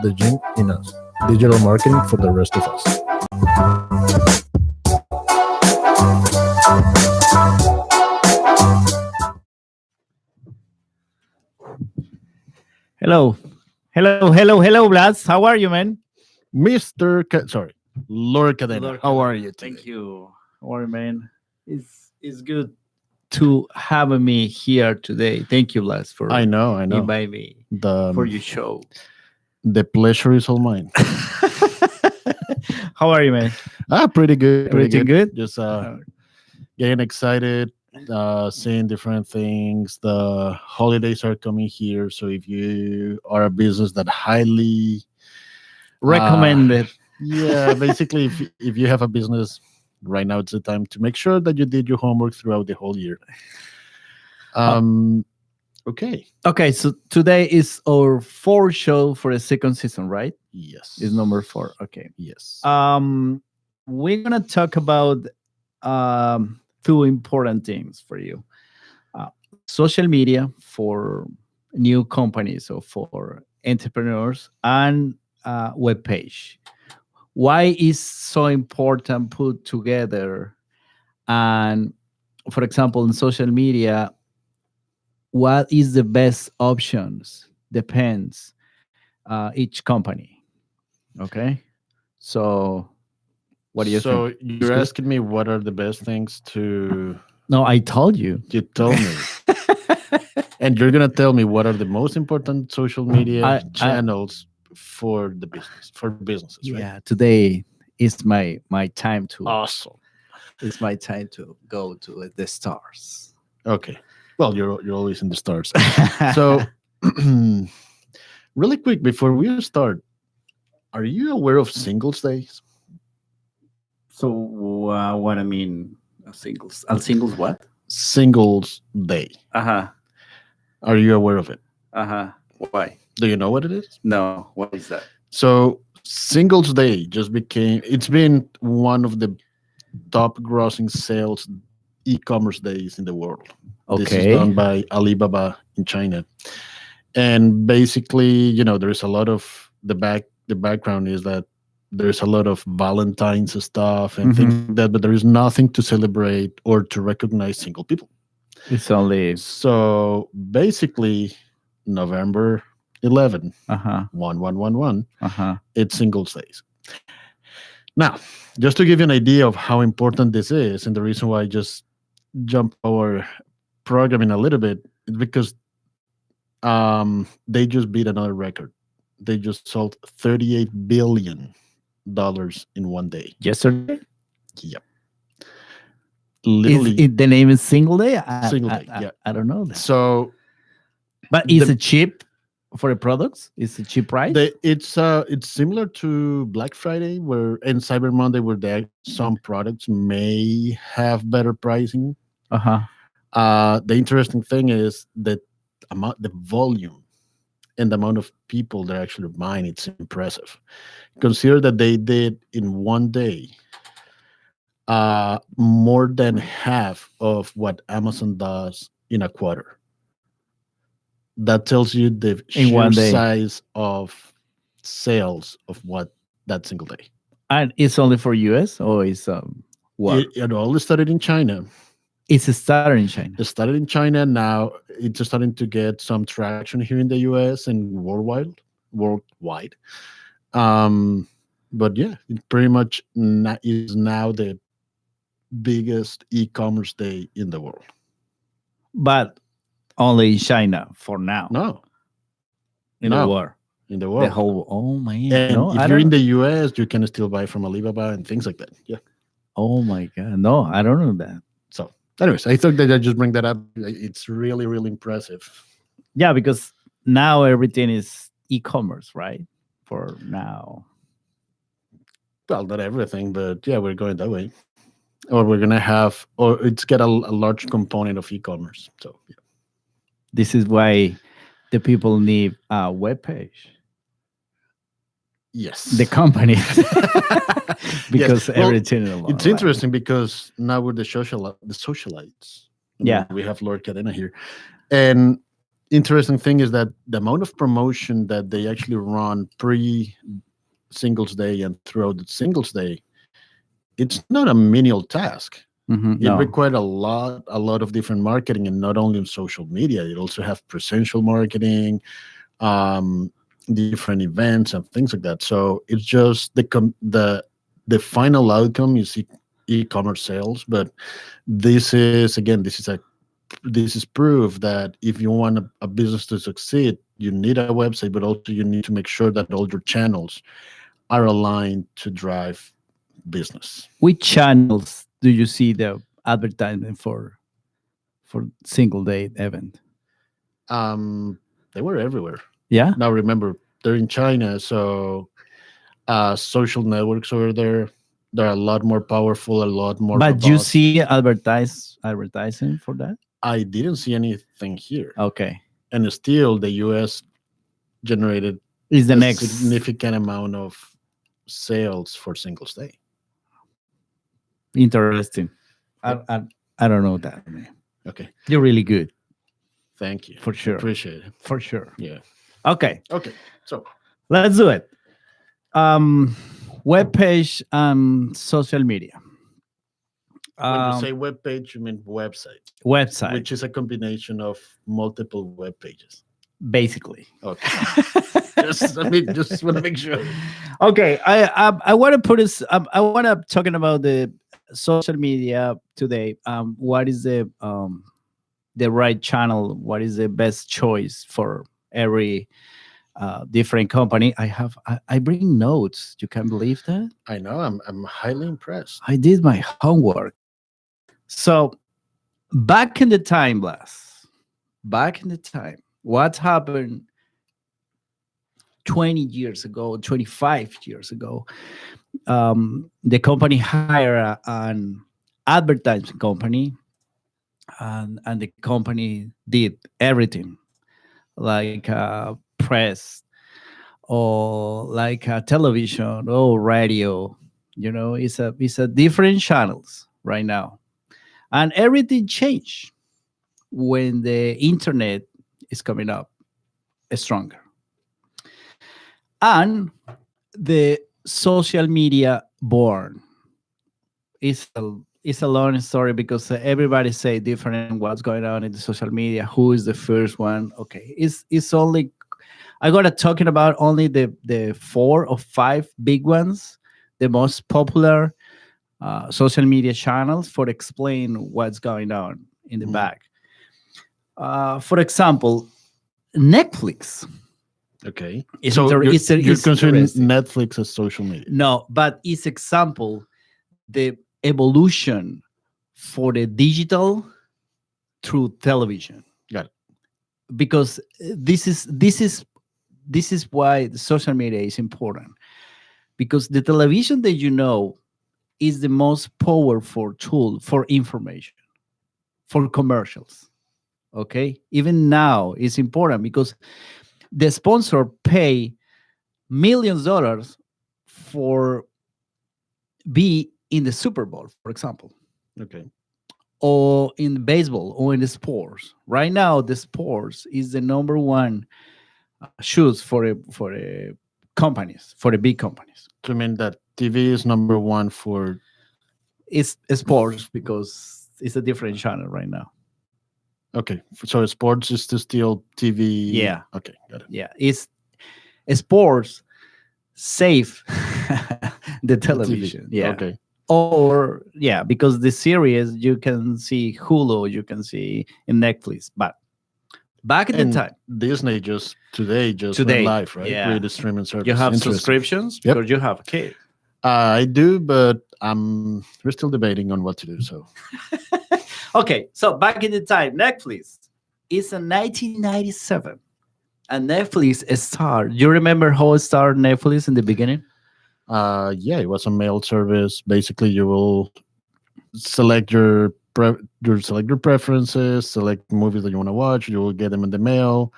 the gene in us. Digital marketing for the rest of us. Hello. Hello, Blas. How are you, man? Sorry, Lord Cadena. How are you today? Thank you. How are you, man? It's good to have me here today. Thank you, Blas, for I know. inviting me The for your show. the pleasure is all mine. How are you, man? Pretty good. Pretty Everything good. good? Just Uh, getting excited, seeing different things. The holidays are coming here, so if you are a business that highly Recommended. yeah, basically, if you have a business right now, it's the time to make sure that you did your homework throughout the whole year. Uh, Okay. okay, so today is our fourth show for the second season, right? Yes. Is number 4. Okay. Yes. We're gonna talk about two important things for you: uh, social media for new companies or for entrepreneurs, and web page. Why is so important put together? And for example, in social media, what is the best options? Depends each company. Okay, so what do you So think? It's you're good? asking me what are the best things to No, I told you. you told me, and you're gonna tell me what are the most important social media I channels for the business for businesses, right? yeah. Today is my time to. Awesome. It's my time to go to the stars. Okay. Well, you're always in the stars. So, really quick before we start, are you aware of Singles Days? So what I mean, singles. Singles what? Singles Day. Uh-huh. Are you aware of it? Uh-huh. Why? Do you know what it is? No. What is that? So, Singles Day it's been one of the top grossing sales e-commerce days in the world. This is Okay. done by Alibaba in China. And basically, there's a lot of the background is that there's a lot of Valentine's stuff and things like that, but there is nothing to celebrate or to recognize single people. It's only So basically, November 11, uh-huh. 1111, Uh-huh. it's Singles Days. Now, just to give you an idea of how important this is, and the reason why I just jump our programming a little bit is because they just beat another record. They just sold $38 billion in one day. Yesterday? Yep. Is Literally it the name is single day? single day. Yeah. I don't know that. So But is the- it cheap for the products? Is it cheap price? it's similar to Black Friday and Cyber Monday where some products may have better pricing. Uh-huh. The interesting thing is that the volume and the amount of people that are actually buying, it's impressive. Consider that they did in one day more than half of what Amazon does in a quarter. That tells you the In sheer one day. size of sales of what that single day. And it's only for US or is what? It all started in China. It's a starter in China. It started in China. Now it's starting to get some traction here in the US and worldwide. But yeah, it pretty much is now the biggest e-commerce day in the world. But only in China for now. No, In the no, world. in the The world. whole oh man. And No, if I you're in don't. the US, you can still buy from Alibaba and things like that. Yeah. Oh my god. No, I don't know that. So, anyways, I thought that I just bring that up. It's really, really impressive. Yeah, because now everything is e-commerce, right? For now. Well, not everything, but yeah, we're going that way. Or we're gonna have, or it's got a large component of e-commerce. So yeah. This is why the people need a web page. Yes, The company. Because Yes. Well, everything it's interesting because now we're the socialites. Yeah. We have Lord Cadena here, and interesting thing is that the amount of promotion that they actually run pre Singles Day and throughout the Singles Day, it's not a menial task. It No. required a lot of different marketing, and not only on social media. It also have presential marketing, um, different events and things like that. So it's just the final outcome is e-commerce sales. But this is, again, this is proof that if you want a business to succeed, you need a website, but also you need to make sure that all your channels are aligned to drive business. Which channels do you see the advertisement for single day event? They were everywhere. Yeah, Now remember, they're in China, so social networks over there, they're a lot more powerful, a lot more but you robust. see advertising for that? I didn't see anything here, Okay, and still the U.S. generated is the a next significant amount of sales for Singles Day. interesting. I, Yep. I I don't know that, man. Okay, You're really good thank you. for sure, Appreciate it. for sure. Yeah. Okay, Okay. So let's do it. Um, web page and social media. when you say Um, web page, you mean website, website which is a combination of multiple web pages. basically. Okay. Just want to make sure. Okay, I want to put this. I want to talking about the social media today. What is the right channel? What is the best choice for every different company? I bring notes. You can believe that I know. I'm highly impressed. I did my homework. So back in the time, Blas, back in the time, what happened 20 years ago, 25 years ago? The company hired an advertising company, and the company did everything like press or like television or radio. It's a different channels right now, and everything changed when the internet is coming up stronger, and the social media born. It's a long story because everybody say different what's going on in the social media. Who is the first one? Okay, it's only I gotta talking about only the 4 or 5 big ones, the most popular social media channels for explain what's going on in the Mhm. back. For example, Netflix. Okay. It's So you're it's considering interesting. Netflix as social media. No, but it's example the evolution for the digital through television, Got it. because this is why the social media is important, because the television that is the most powerful tool for information, for commercials. Okay, even now it's important because the sponsor pay millions of dollars for be in the Super Bowl, for example, Okay. or in baseball or in the sports. Right now, the sports is the number one shoes for the companies, for the big companies. So I mean that TV is number one for. It's sports because it's a different channel right now. Okay. So sports is to still TV. Yeah, Okay. Got it. yeah. It's sports save the The TV. television. Yeah. Okay. Or yeah, because the series you can see Hulu, you can see in Netflix, but back in the And time, Disney just today just went today, live, right? yeah, With the streaming you service. have Interesting. subscriptions Yep. because you have a kid. I do, but we're still debating on what to do. So Okay, so back in the time, Netflix is in 1997, and Netflix started. You remember how it started Netflix in the beginning? yeah, it was a mail service. Basically, you will select select your preferences, select movies that you want to watch. You will get them in the mail.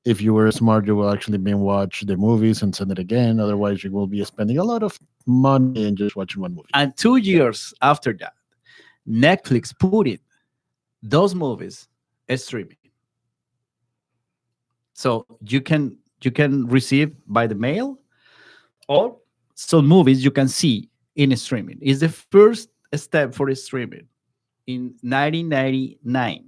If you were smart, you will actually binge watch the movies and send it again. Otherwise, you will be spending a lot of money and just watching one movie. And 2 years after that, Netflix put it those movies streaming. So you can receive by the mail, or some movies you can see in streaming. It's the first step for streaming in 1999.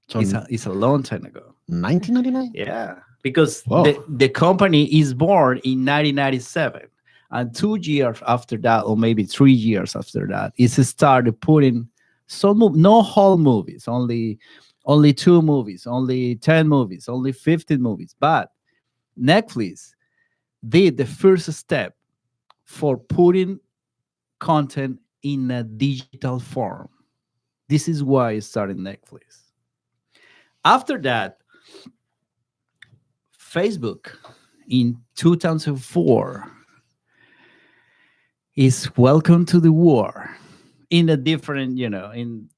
So It's a long time ago. 1999. Yeah, because Wow. the company is born in 1997, and 2 years after that, or maybe 3 years after that, it started putting no whole movies, only two movies, only 10 movies, only 15 movies. But Netflix did the first step for putting content in a digital form. This is why it started Netflix. After that, Facebook in 2004 is welcome to the war in a different, in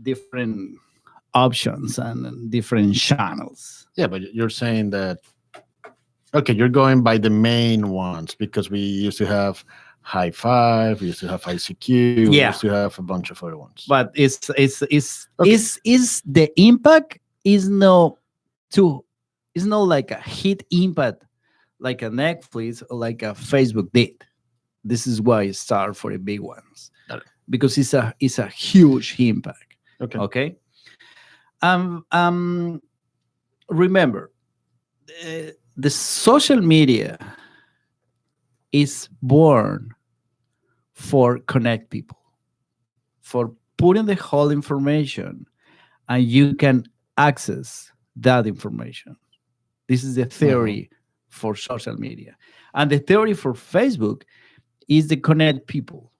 different options and different channels. Yeah, but you're saying that okay, you're going by the main ones because we used to have High Five, we used to have ICQ, we Yeah, used to have a bunch of other ones. but Okay. is the impact is no too is not like a hit impact like a Netflix or like a Facebook did. This is why it started for the big ones, Got it. because it's a huge impact. Okay. Okay. Um. Um. Remember, the social media is born for connect people, for putting the whole information, and you can access that information. This is the Mhm. theory for social media, and the theory for Facebook is to connect people,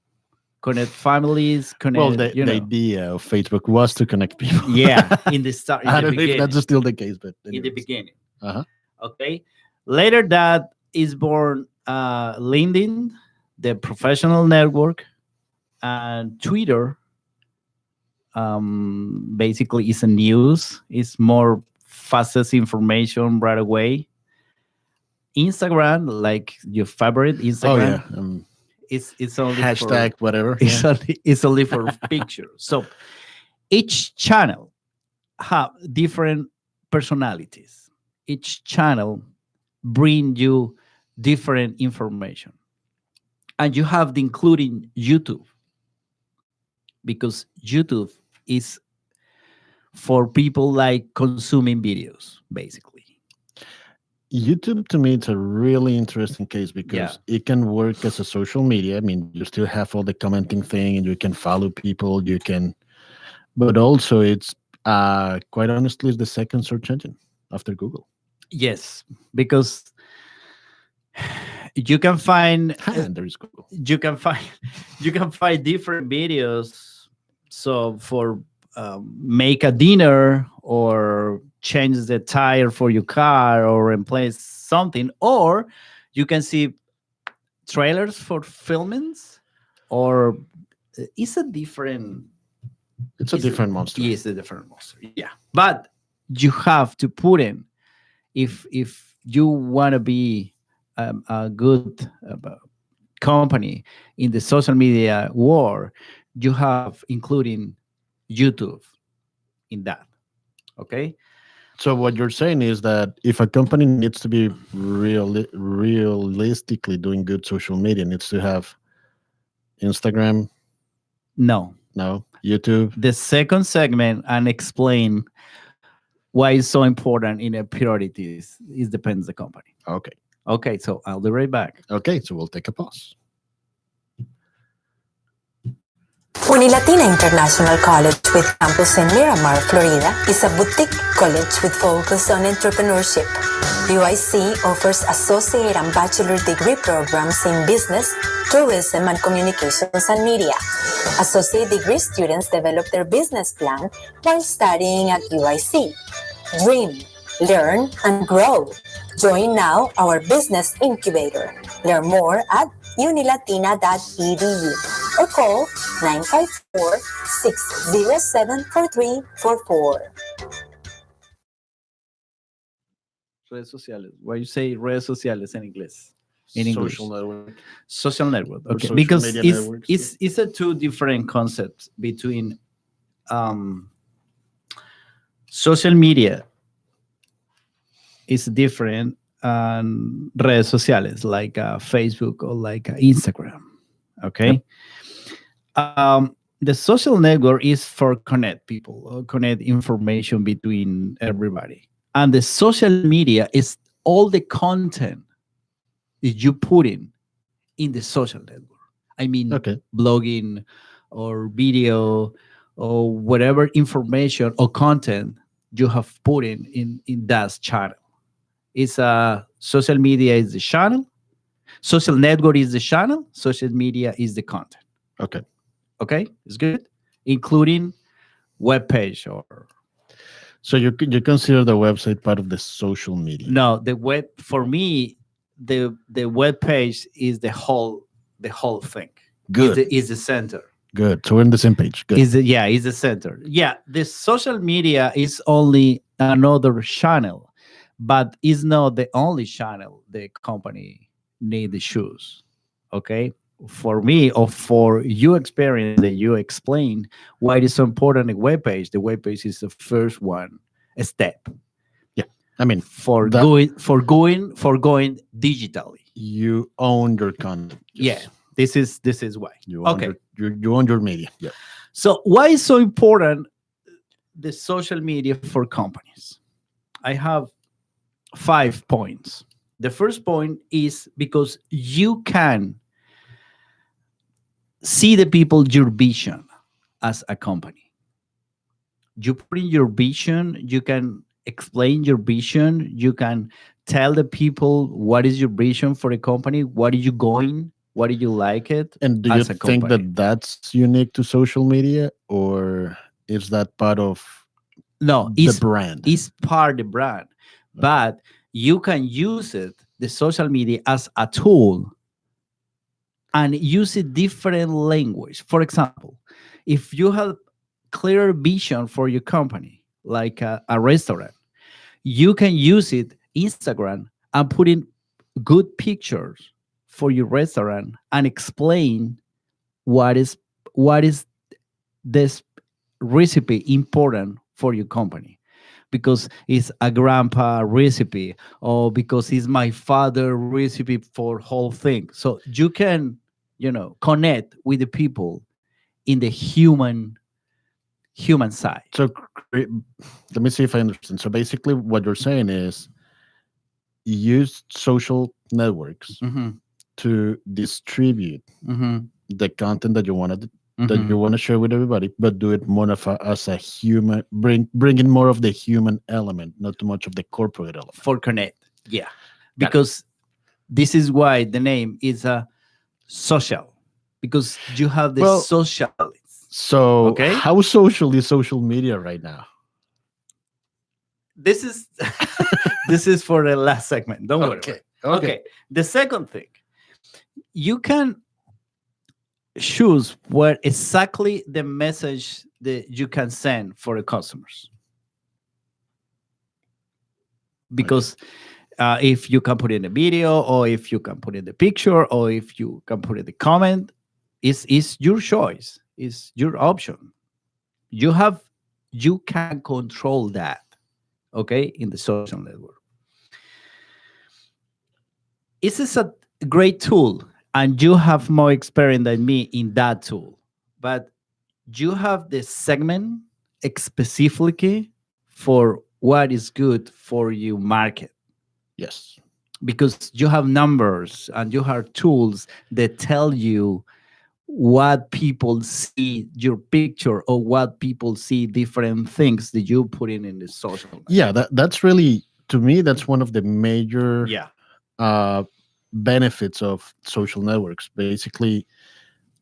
connect families, Well, connect. the idea of Facebook was to connect people. Yeah, in the start, in I the don't know if beginning, that's still the case, but in the anyways. beginning. Uh-huh. Okay. Later, that is born LinkedIn, the professional network, and Twitter. Basically, is a news. It's more fastest information right away. Instagram, like your favorite Oh yeah. Instagram, it's only for Hashtag whatever. Yeah. it's only for pictures. So each channel have different personalities. Each channel bring you different information, and you have the including YouTube, because YouTube is for people like consuming videos, basically. YouTube to me it's a really interesting case Yeah. because it can work as a social media. I mean, you still have all the commenting thing and you can follow people, you can but also it's quite honestly it's the second search engine after Google. Yes, because you can find And there is Google. you can find you can find different videos. So for make a dinner, or change the tire for your car, or replace something, or you can see trailers for filmings, or it's a different It's a different monster. yes, a different monster. Yeah, but you have to put in, if you want to be a good company in the social media war, you have including YouTube in that. Okay. So what you're saying is that if a company needs to be realistically doing good social media, it needs to have Instagram, No, no, YouTube. the second segment, and explain why it's so important in a priorities, it depends the company. Okay. Okay, so I'll be right back. Okay, so we'll take a pause. Unilatina International College with campus in Miramar, Florida, is a boutique college with focus on entrepreneurship. UIC offers associate and bachelor degree programs in business, tourism, and communications and media. Associate degree students develop their business plan while studying at UIC. Dream, learn, and grow. Join now our business incubator. Learn more at unilatina.edu or call 954-607-4344. Redes sociales. Why you say redes sociales in English? In English. Social network. Social network. Or Okay, social because media it's networks, it's a two different concepts between social media is different on redes sociales like Facebook or like Instagram. Okay. The social network is for connect people, connect information between everybody. And the social media is all the content that you put in the social network. I mean, Okay. blogging or video or whatever information or content you have put in that channel. It's social media is the channel, social network is the channel, social media is the content. Okay. Okay, it's good, including web page or So you consider the website part of the social media? no, the web for me, the web page is the whole thing. Good. Is the center. Good. So we're on the same page. Good. Is the center. Yeah, the social media is only another channel, but it's not the only channel the company need the shoes. Okay, for me or for you experience that you explain why it is so important the web page. The web page is the first one a step Yeah. I mean, for that- going digitally. you own your content. Yeah, this is why. You own Okay. you own your media. Yeah. So why is so important the social media for companies? I have 5 points. The first point is because you can see the people your vision as a company. You put in your vision, you can explain your vision, you can tell the people what is your vision for the company, what are you going, what do you like it. And do you as a think company. that that's unique to social media, or is that part of No, the brand? it's part of the brand, but you can use it, the social media, as a tool and use it different language. For example, if you have clear vision for your company, like a restaurant, you can use it Instagram and put in good pictures for your restaurant and explain what is this recipe important for your company, because it's a grandpa recipe or because it's my father recipe for whole thing. So you can connect with the people in the human side. So let me see if I understand. So basically, what you're saying is use social networks Mhm, to distribute mhm, the content that you want to mhm. share with everybody, but do it more as a human. Bring in more of the human element, not too much of the corporate element. For connect, yeah, Got it. because this is why the name is a social, because you have the Well, socialites. So, Okay. how social is social media right now? This is this is for the last segment. Don't worry. Okay. Okay. The second thing, you can choose what exactly the message that you can send for the customers. Because if you can put in a video, or if you can put in the picture, or if you can put in the comment, it's your choice. It's your option. You can control that. Okay, in the social network. This is a great tool, and you have more experience than me in that tool. But you have the segment specifically for what is good for your market, Yes. because you have numbers and you have tools that tell you what people see your picture, or what people see different things that you put in the social network. Yeah, that's really, to me, that's one of the major Yeah. uh, benefits of social networks. Basically,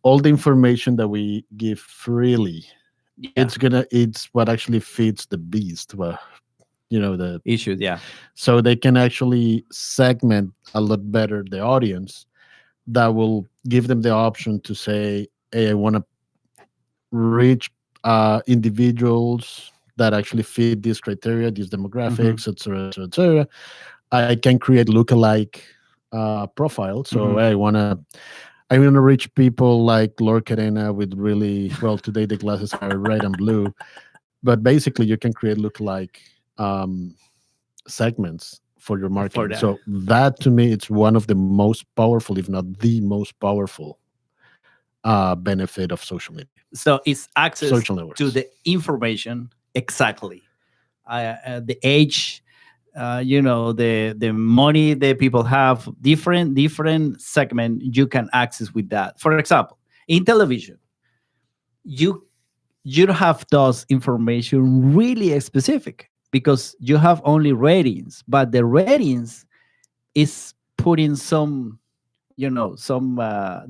all the information that we give freely, Yeah. it's what actually feeds the beast. Well, the Issues. Yeah. so they can actually segment a lot better the audience. That will give them the option to say, hey, I want to reach individuals that actually fit these criteria, these demographics, etc., etc., etc. I can create lookalike profiles. So Mhm. I want to reach people like Lord Cadena with really, well, today the glasses are red and blue, but basically you can create lookalike segments for your for marketing. that. So that to me, it's one of the most powerful, if not the most powerful, benefit of social media, So it's access social to networks. the information exactly. The age, the money that people have, different segment you can access with that. For example, in television, you you don't have those information really specific because you have only ratings, but the ratings is putting some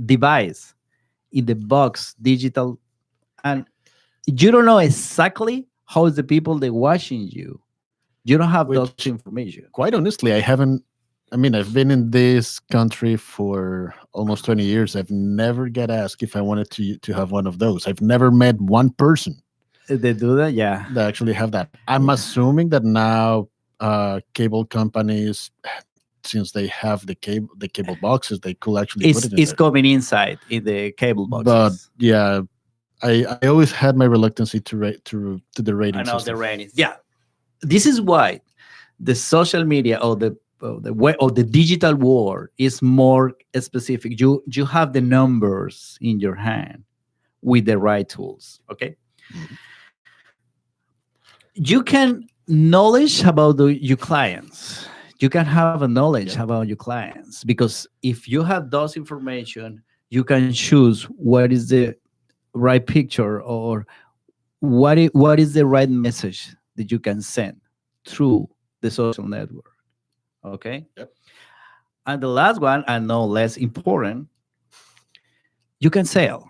device in the box digital, and you don't know exactly how is the people they watching you. You don't have those Which, information. quite honestly, I haven't. I mean, I've been in this country for almost 20 years. I've never get asked if I wanted to have one of those. I've never met one person They do that, yeah. that actually have that. I'm Yeah. assuming that now cable companies, since they have the cable boxes, they could actually put It's it in it's there. coming inside in the cable But boxes. yeah, I always had my reluctancy to the I rating know the system. ratings. Yeah, this is why the social media or the digital world is more specific. You have the numbers in your hand with the right tools. Okay, Mhm. you can knowledge about your clients. You can have a knowledge Yep. about your clients because if you have those information, you can choose what is the right picture or what is the right message that you can send through the social network. Okay. Yep. And the last one, and no less important, you can sell.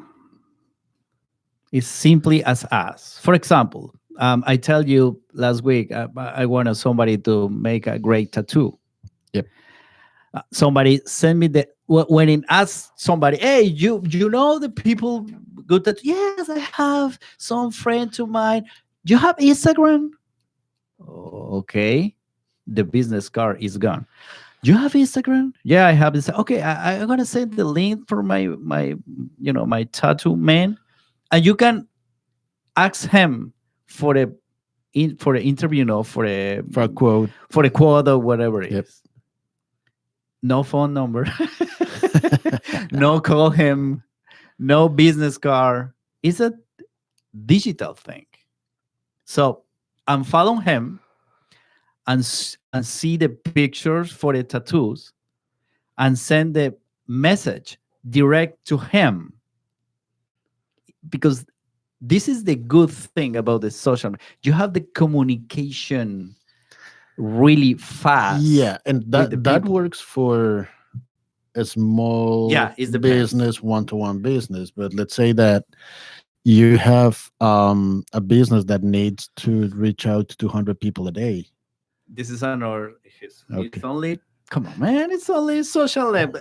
It's simply as us. For example, I tell you last week, I wanted somebody to make a great tattoo. Yep. Somebody send me when it asks somebody, hey, you know the people good tattoo? Yes, I have some friend to mine. You have Instagram? Okay, the business card is gone. You have Instagram? Yeah, I have this. Okay, I'm gonna send the link for my tattoo man, and you can ask him for the interview, For a quote. for the quote or whatever it Yep. is. No phone number, no call him, no business card. It's a digital thing. So I'm following him and see the pictures for the tattoos and send the message direct to him because this is the good thing about the social media. You have the communication really fast. Yeah, and with the that people. works for a small Yeah, it depends. business, one-to-one business. But let's say that you have a business that needs to reach out to 200 people a day. This is another. It's Okay. only. Come on, man! It's only social level.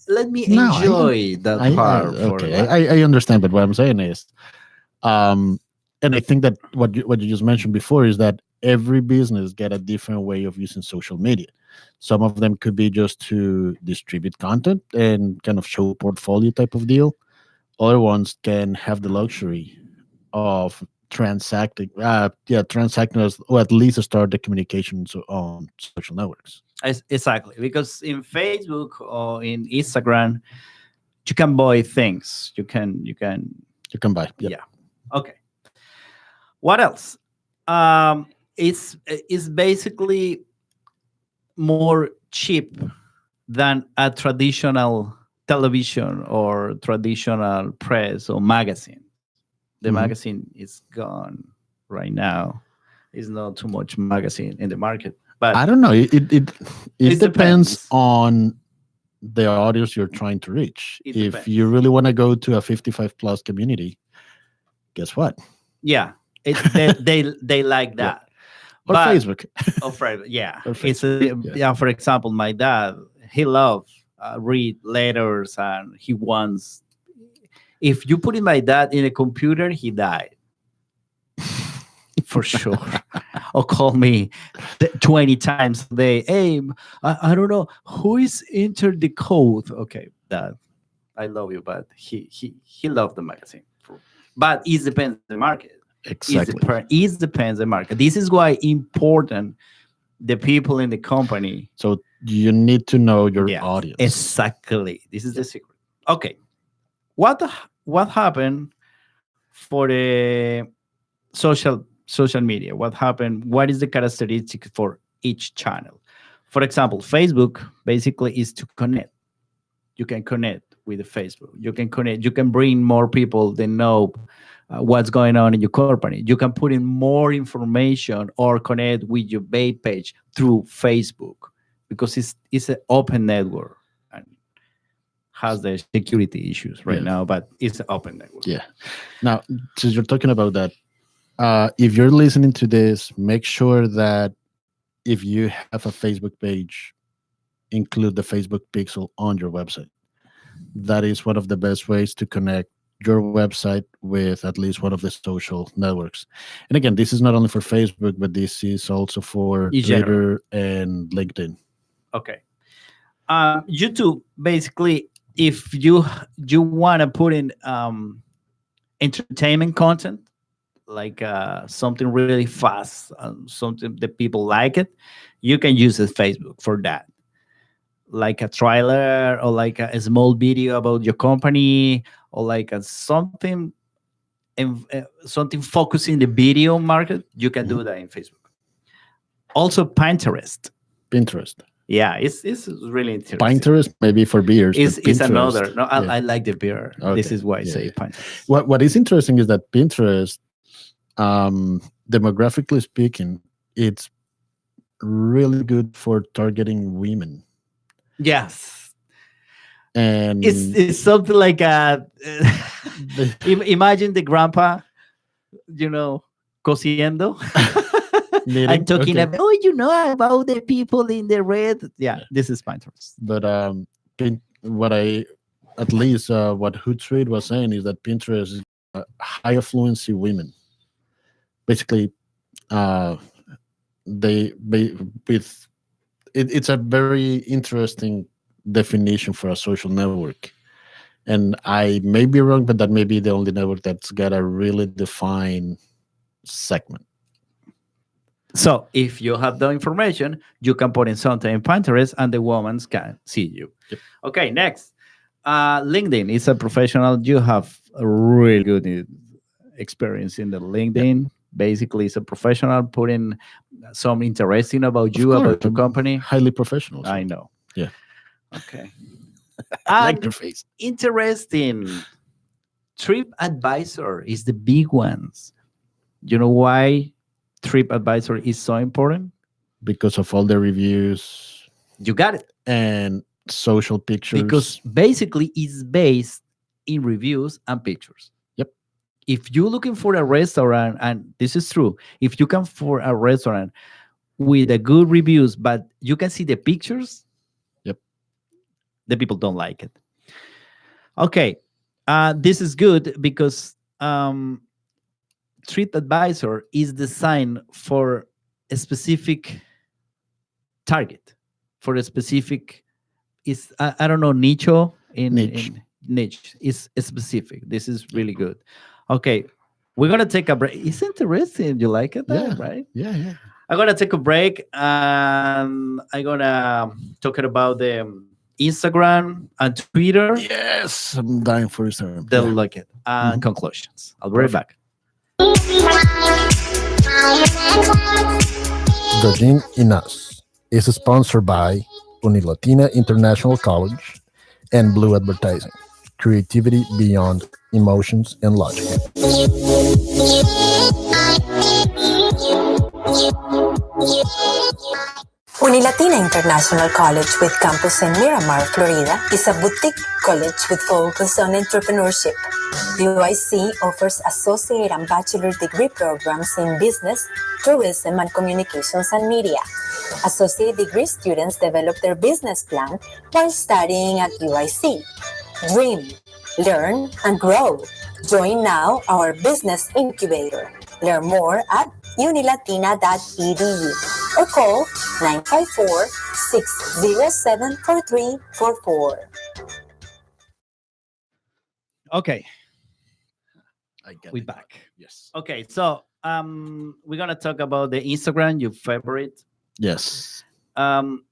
Let me No, enjoy that I part for okay, life. I understand, but what I'm saying is, um, and I think that what you just mentioned before is that every business get a different way of using social media. Some of them could be just to distribute content and kind of show portfolio type of deal. Other ones can have the luxury of transacting or at least start the communications on social networks. Exactly, because in Facebook or in Instagram, you can buy things. You can. You can buy. Yep. Yeah. Okay. What else? Um, it's basically more cheap than a traditional television or traditional press or magazine. The Mhm. magazine is gone right now. There's not too much magazine in the market, but I don't know. It it depends depends. on the audience you're trying to reach. It If depends. you really want to go to a 55 plus community, guess what? Yeah, they like Yeah. that. Or But Facebook. yeah, Or it's Facebook. Yeah. yeah. For example, my dad, he loves read letters, and he wants. If you put in my dad in a computer, he died for sure. Or call me 20 times a day. Hey, I don't know who is entered the code. Okay, dad, I love you, but he loved the magazine. But it depends the market. Exactly. It depends the market. This is why important the people in the company. So you need to know your Yes, audience. exactly. This is the secret. Okay, what happened for the social media? What happened? What is the characteristic for each channel? For example, Facebook basically is to connect. You can connect with the Facebook. You can connect. You can bring more people that know what's going on in your company. You can put in more information or connect with your page through Facebook because it's an open network and has the security issues right Yeah. now, but it's an open network. Yeah. Now, since you're talking about that, if you're listening to this, make sure that if you have a Facebook page, include the Facebook pixel on your website. That is one of the best ways to connect your website with at least one of the social networks. And again, this is not only for Facebook, but this is also for In general. Twitter and LinkedIn. Okay. YouTube basically, if you want to put in entertainment content, like something really fast, something that people like it, you can use it Facebook for that, like a trailer or like a small video about your company or like something something focusing the video market. You can do that in Facebook. Also Pinterest. Pinterest. Yeah, it's really interesting. Pinterest, maybe for beers. Is but Pinterest, another. No, yeah. I like the beer. This Okay, is why I yeah, say yeah. Pinterest. What is interesting is that Pinterest, demographically speaking, it's really good for targeting women. Yes, And it's something like the- imagine the grandpa, cociendo. I'm talking okay. about, about the people in the red. Yeah, this is Pinterest. But what I at least what Hootsuite was saying is that Pinterest is high affluency women. Basically, uh, with it's a very interesting definition for a social network. And I may be wrong, but that may be the only network that's got a really defined segment. So if you have the information, you can put in something in Pinterest and the women can see you. Yep. Okay, next. LinkedIn is a professional. You have a really good experience in the LinkedIn. Yep. Basically, it's a professional putting some interesting about you, about your company. Highly professional. So. I know. Yeah. Okay. I like your face. Interesting. TripAdvisor is the big ones. You know why TripAdvisor is so important? Because of all the reviews. You got it. And social pictures. Because basically it's based in reviews and pictures. Yep. If you're looking for a restaurant, and this is true, if you come for a restaurant with a good reviews, but you can see the pictures, yep, the people don't like it. Okay. This is good because TripAdvisor is designed for a specific target, for a specific, I don't know, nicho in niche is specific. This is really good. Okay, we're gonna take a break. It's interesting. You like it, yeah, right? Yeah. I'm gonna take a break and I'm gonna talk about the Instagram and Twitter. Yes, I'm dying for Instagram. They'll like it. And conclusions. I'll be right back. The Gene in Us is sponsored by Unilatina International College and Blue Advertising. Creativity beyond emotions and logic. Unilatina International College with campus in Miramar, Florida, is a boutique college with focus on entrepreneurship. UIC offers associate and bachelor degree programs in business, tourism, and communications and media. Associate degree students develop their business plan while studying at UIC. Dream, learn, and grow. Join now our business incubator. Learn more at unilatina.edu or call 954-607-4344. Okay. We're back. Yes. Okay, so we're gonna talk about the Instagram, your favorite. Yes. Um,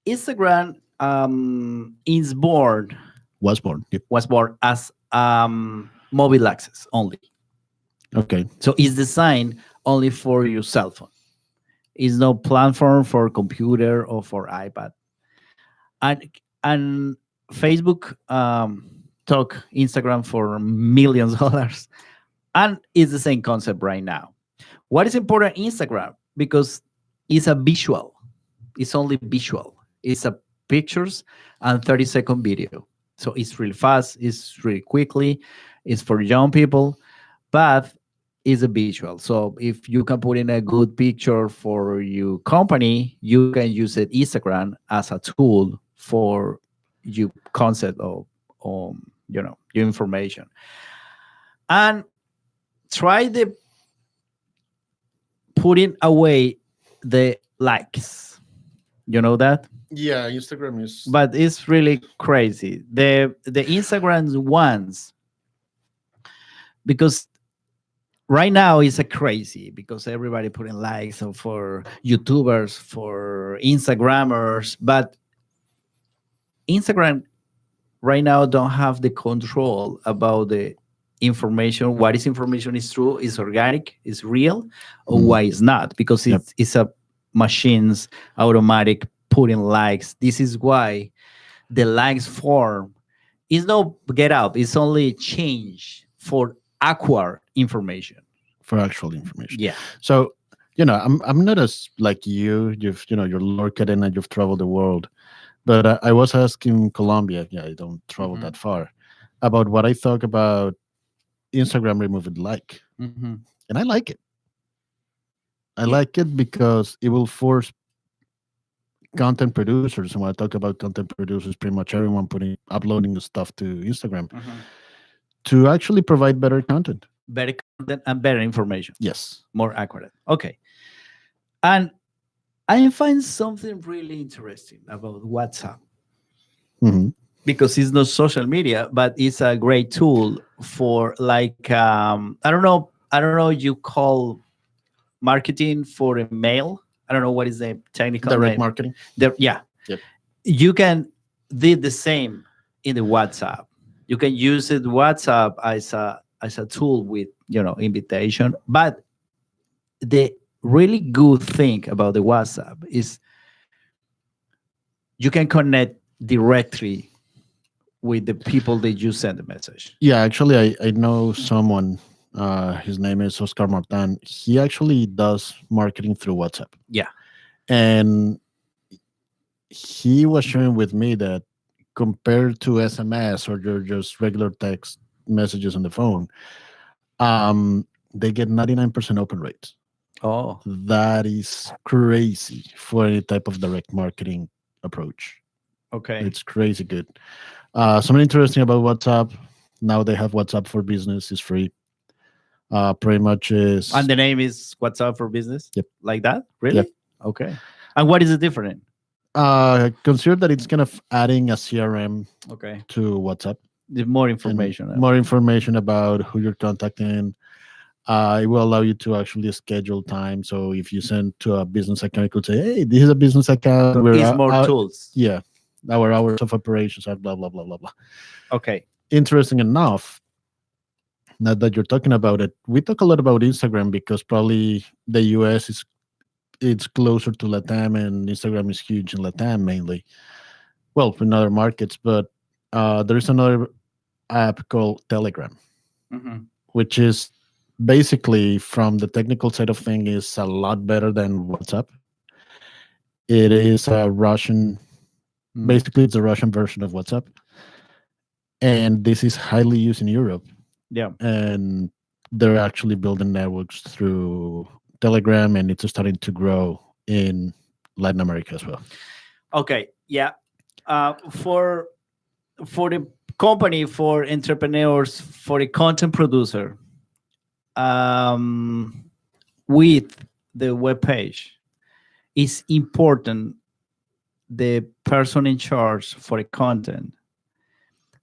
Instagram is born Was born. Yep. was born as mobile access only. Okay. So it's designed only for your cell phone. It's no platform for computer or for iPad. And and Facebook took Instagram for millions of dollars, and it's the same concept right now. What is important Instagram because it's a visual. It's only visual. It's a pictures and 30-second video. So it's really fast. It's really quickly. It's for young people, but it's a visual. So if you can put in a good picture for your company, you can use it Instagram as a tool for your concept of your information. And try the putting away the likes. You know that? Yeah, Instagram is. But it's really crazy. The Instagram ones, because right now it's a crazy because everybody putting likes for YouTubers, for Instagrammers, but Instagram right now don't have the control about the information. What is information is true, is organic, is real, or Mhm. why is not? Because Yep. it's a machines automatic putting likes. This is why the likes form is no get up. It's only change for acquire information. For actual information. Yeah. So, I'm not as like you. You're lurking and you've traveled the world. But I was asking Colombia. Yeah, I don't travel Mhm. that far. About what I thought about Instagram removing like, Mhm. and I like it. I Yeah. like it because it will force content producers. And when I talk about content producers, pretty much everyone uploading the stuff to Instagram Mhm. to actually provide better content. Better content and better information, Yes. more accurate. Okay. And I find something really interesting about WhatsApp Hmm. because it's not social media, but it's a great tool for like I don't know you call marketing for a mail. I don't know what is the technical Direct name. marketing. Yeah. Yep. You can do the same in the WhatsApp. You can use it WhatsApp as a tool with invitation. But the really good thing about the WhatsApp is you can connect directly with the people that you send the message. Yeah, actually, I know someone. His name is Oscar Martin. He actually does marketing through WhatsApp. Yeah. And he was sharing with me that compared to SMS or your just regular text messages on the phone, they get 99% open rates. Oh, That is crazy for any type of direct marketing approach. okay. It's crazy good. Something interesting about WhatsApp. Now they have WhatsApp for Business. Is free. Pretty much is. And the name is WhatsApp for Business? Yep. Like that? Really? Yep. Okay. And what is it different? Consider that it's kind of adding a CRM Okay. to WhatsApp. There's more And information. more information about who you're contacting. It will allow you to actually schedule time. So if you send to a business account, it could say, "Hey, this is a business account. So it's more tools. Yeah, our hours of operations are blah blah blah blah blah." Okay. Interesting enough, now that you're talking about it, we talk a lot about Instagram because probably the US it's closer to Latam and Instagram is huge in Latam mainly. Well, in other markets, but there's another app called Telegram, Mhm. which is basically from the technical side of things is a lot better than WhatsApp. It is a Russian, Mm. basically it's a Russian version of WhatsApp, and this is highly used in Europe. Yeah. And they're actually building networks through Telegram, and it's starting to grow in Latin America as well. Okay. Yeah. For the company, for entrepreneurs, for the content producer, with the web page, it's important the person in charge for the content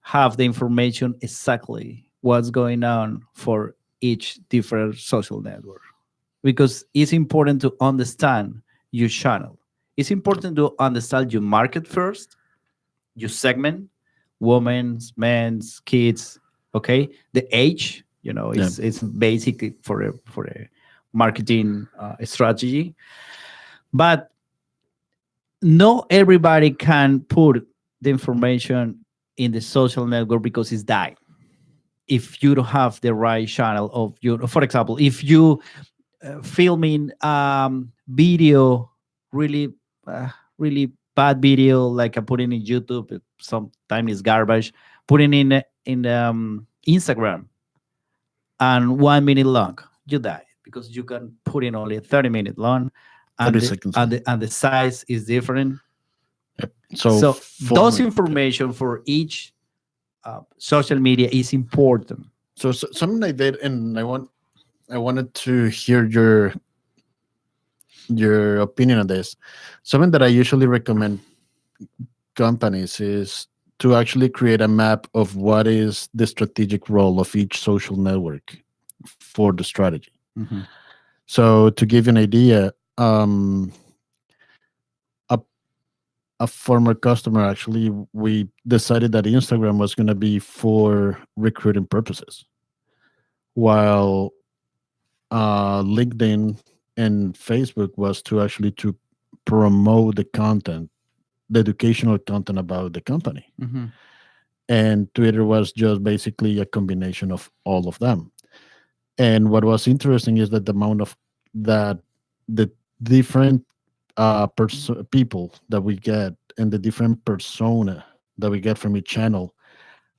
have the information exactly what's going on for each different social network, because it's important to understand your channel. It's important to understand your market first, your segment, women's, men's, kids. Okay, the age, Yeah. it's basically for a marketing strategy. But not everybody can put the information in the social network because it's died. If you don't have the right channel of your, for example, if you filming video, really really bad video, like I put it in YouTube, sometimes it's garbage, putting in Instagram, and 1 minute long, you die because you can put in only 30-minute long, 30 and seconds. the size is different. Yep. So those for- information for each social media is important. so something I did, and I wanted to hear your opinion on this. Something that I usually recommend companies is to actually create a map of what is the strategic role of each social network for the strategy. Mhm. So to give you an idea, a a former customer, actually, we decided that Instagram was going to be for recruiting purposes, while LinkedIn and Facebook was to actually to promote the content, the educational content about the company. Mhm. And Twitter was just basically a combination of all of them. And what was interesting is that the amount of that the different people that we get and the different persona that we get from each channel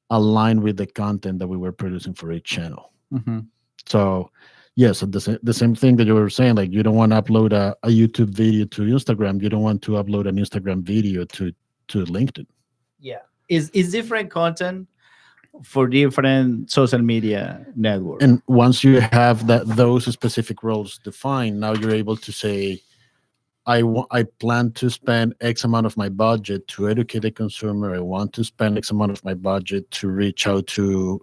align with the content that we were producing for each channel. Mhm. So yes, the same thing that you were saying, like you don't want to upload a YouTube video to Instagram, you don't want to upload an Instagram video to LinkedIn. Yeah, is different content for different social media network. And once you have those specific roles defined, now you're able to say, I plan to spend X amount of my budget to educate the consumer. I want to spend X amount of my budget to reach out to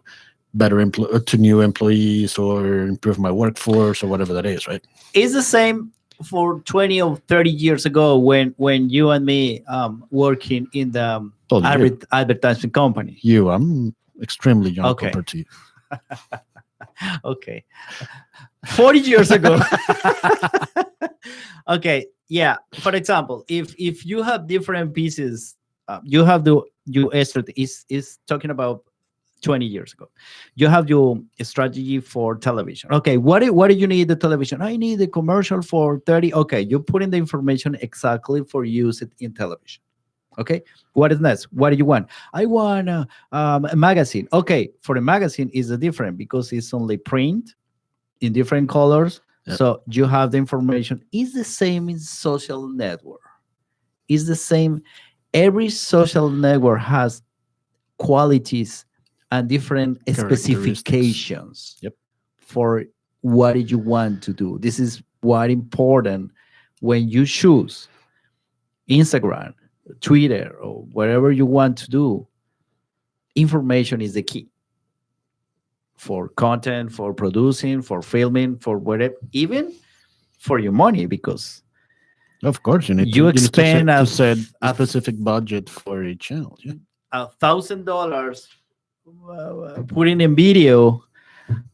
to new employees or improve my workforce or whatever that is, right? It's the same for 20 or 30 years ago when you and me working in the Oh, advertising company. I'm extremely young Okay. compared to you. Okay. 40 years ago. Okay, yeah, for example, if you have different pieces, you have you estimate is talking about 20 years ago. You have your strategy for television. Okay, what do you need the television? I need a commercial for 30. Okay, you put in the information exactly for use it in television. Okay, what is next? What do you want? I want a magazine. Okay, for a magazine is different because it's only print in different colors. Yep. So you have the information. It's the same in social network. It's the same. Every social network has qualities and different Characteristics. specifications. Yep. For what did you want to do. This is what important when you choose Instagram, Twitter, or whatever you want to do. Information is the key for content, for producing, for filming, for whatever, even for your money, because Of course, you need you to, you need expend to set a specific budget for each channel. Yeah. $1,000 putting in video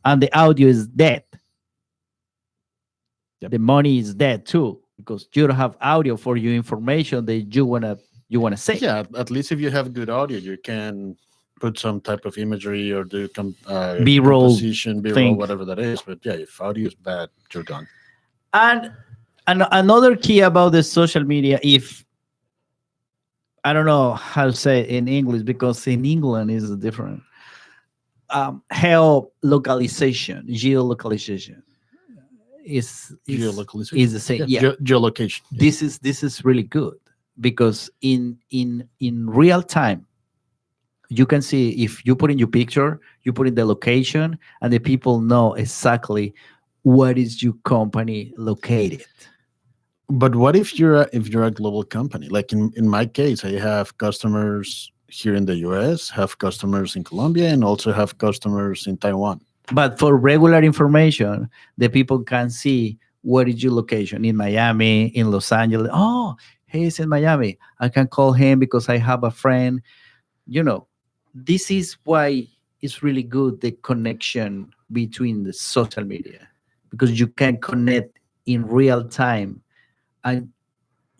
and the audio is dead. Yep. The money is dead too because you don't have audio for your information that you wanna say. Yeah, at least if you have good audio, you can put some type of imagery or do B-roll composition, B-roll, thing. whatever that is. But yeah, if audio is bad, you're gone. And another key about the social media, if I don't know how to say it in English because in England is different. Geolocalization is Geolocalization. is the same. Yeah, Geolocation. Yeah. this is really good because in real time you can see if you put in your picture, you put in the location, and the people know exactly what is your company located. But what if you're a global company? Like in my case, I have customers here in the US, have customers in Colombia, and also have customers in Taiwan. But for regular information, the people can see What is your location? In Miami, in Los Angeles? Oh, he's in Miami. I can call him because I have a friend. You know, this is why it's really good, the connection between the social media, because you can connect in real time and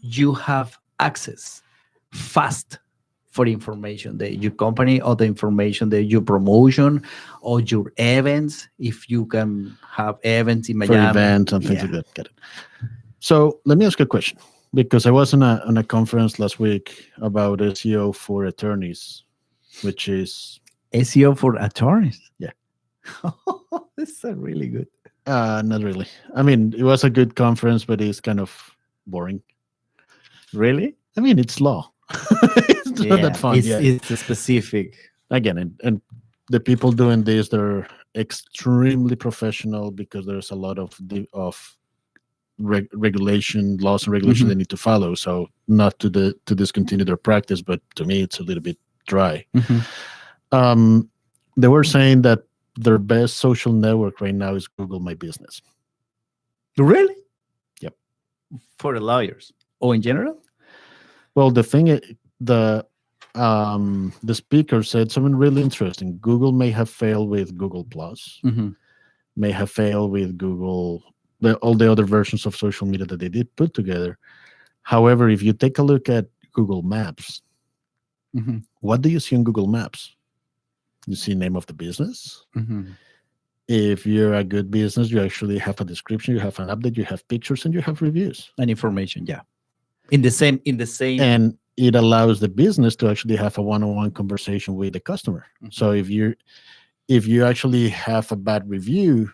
you have access fast for information that your company or the information that your promotion or your events, if you can have events in For Miami. events and things Yeah. like that. Get it. So let me ask you a question, because I was on a conference last week about SEO for attorneys, which is SEO for attorneys. yeah, This is really good. not really. I mean, it was a good conference, but it's kind of boring. Really? I mean, it's law. It's not that fun. It's Yeah. it's a specific. Again, and the people doing this, they're extremely professional, because there's a lot of regulation, laws and regulations they Mhm. need to follow. So not to discontinue their practice, but to me, it's a little bit dry. Mhm. Um, they were saying that their best social network right now is Google My Business. Really? Yep. For the lawyers or in general? Well, the thing the speaker said something really interesting. Google may have failed with Google Plus, Mm-hmm. may have failed with all the other versions of social media that they did put together. However, if you take a look at Google Maps, Mm-hmm. what do you see on Google Maps? You see name of the business. Mm-hmm. If you're a good business, you actually have a description, you have an update, you have pictures, and you have reviews. And information, yeah. In the same. And it allows the business to actually have a one-on-one conversation with the customer. Mhm. So if you actually have a bad review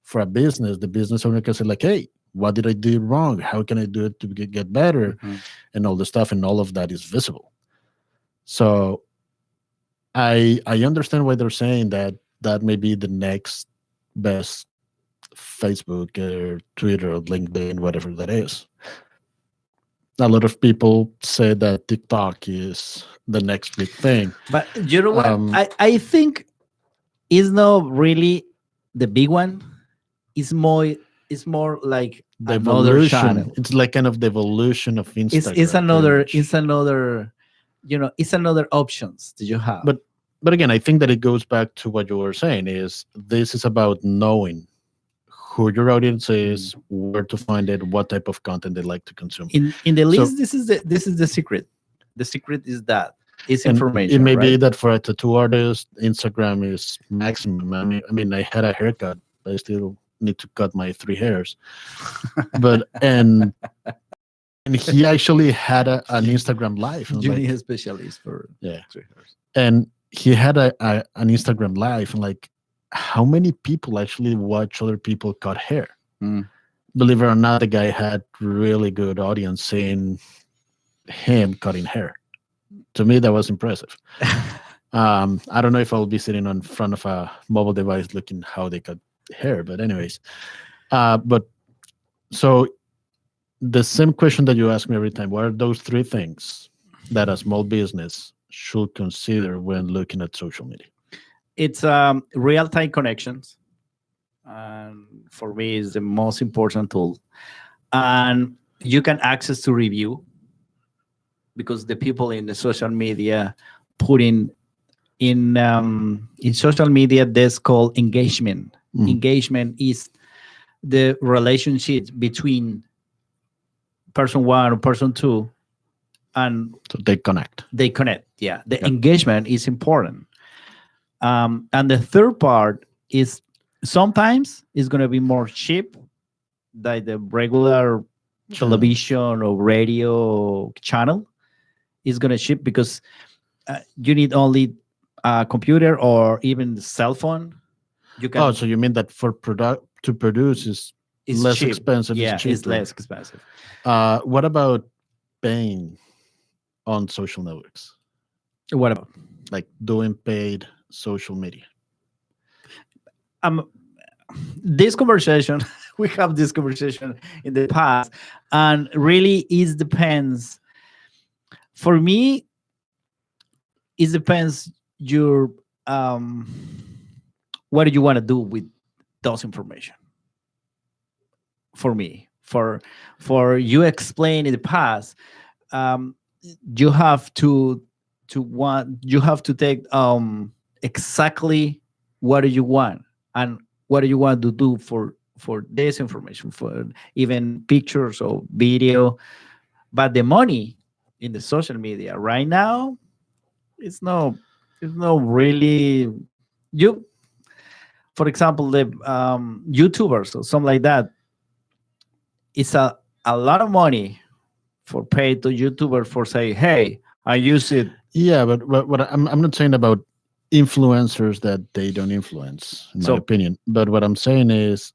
for a business, the business owner can say like, hey, what did I do wrong? How can I do it to get better? Mhm. And all the stuff, and all of that is visible. So I understand why they're saying that may be the next best Facebook or Twitter or LinkedIn, whatever that is. A lot of people say that TikTok is the next big thing. But you know what? Um, I think it's not really the big one. It's more like the another evolution, channel. it's like kind of the evolution of Instagram. It's pretty another much. it's another it's another options that you have. But again, I think that it goes back to what you were saying, is this is about knowing who your audience is, where to find it, what type of content they like to consume. in the So- list, this is the secret. The secret is that it's And information, it may be right? that for a tattoo artist, Instagram is maximum. I mean, I had a haircut, but I still need to cut my 3 hairs. But and he actually had an Instagram live. And You need like, a specialist for yeah, 3 hours. and he had an Instagram live, and like, how many people actually watch other people cut hair? Mm. Believe it or not, the guy had really good audience seeing him cutting hair. To me, that was impressive. I don't know if I'll be sitting in front of a mobile device looking how they cut hair, but anyways. But so the same question that you ask me every time: what are those 3 things that a small business should consider when looking at social media? It's real-time connections, and for me is the most important tool. And you can access to review, because the people in the social media put in social media, that's called engagement. Mhm. Engagement is the relationship between person 1 or person 2, and So they connect. they connect. Yeah, the Yeah. engagement is important. And the third part is sometimes it's going to be more cheap than the regular television or radio channel. Is going to ship because you need only a computer or even cell phone. You can. Oh, so you mean that for to produce is It's less cheap. expensive? Yeah, it's it's cheaper. less expensive. What about paying on social networks? What about? Like doing paid social media? This conversation, we have this conversation in the past, and really it depends. For me, it depends your what do you want to do with those information. for me. For you explain in the past, um, you have you have to take exactly what do you want and what do you want to do for this information, for even pictures or video. But the money in the social media right now, it's no really you. For example, the YouTubers or something like that, it's a lot of money for pay to YouTuber for say, hey, I use it. Yeah, but what I'm not saying about influencers that they don't influence, in my So opinion. But what I'm saying is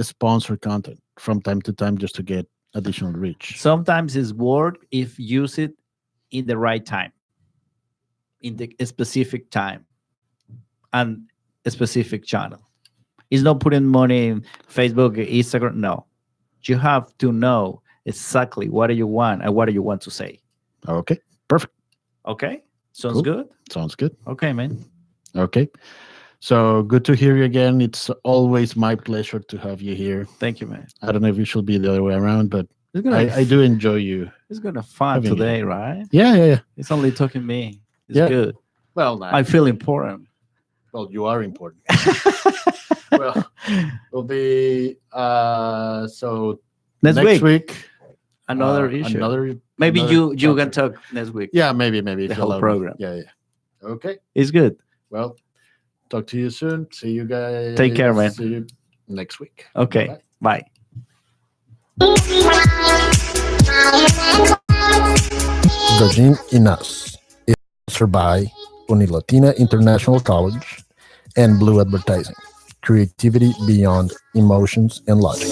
sponsor content from time to time just to get additional reach. sometimes it's work if use it in the right time, in the specific time and a specific channel. It's not putting money in Facebook, Instagram. No, you have to know exactly what do you want and what do you want to say. Okay, perfect. Okay, sounds Cool. good. Sounds good. Okay, man. Okay. So good to hear you again. It's always my pleasure to have you here. Thank you, man. I don't know if it should be the other way around, but It's gonna I do enjoy you. it's gonna fun having you today, here. right? Yeah. It's only talking me. It's Yeah. good. Well, I feel important. well, you are important. Well, we'll be so Next week, week another issue. Maybe another you can topic. talk next week. Yeah, maybe if The you whole allow me. program. Yeah. Okay. It's good. Well, talk to you soon. See you guys. Take care, man. See you next week. Okay. Bye. Bye. The Gene in Us is sponsored by Unilatina International College and Blue Advertising. Creativity beyond emotions and logic.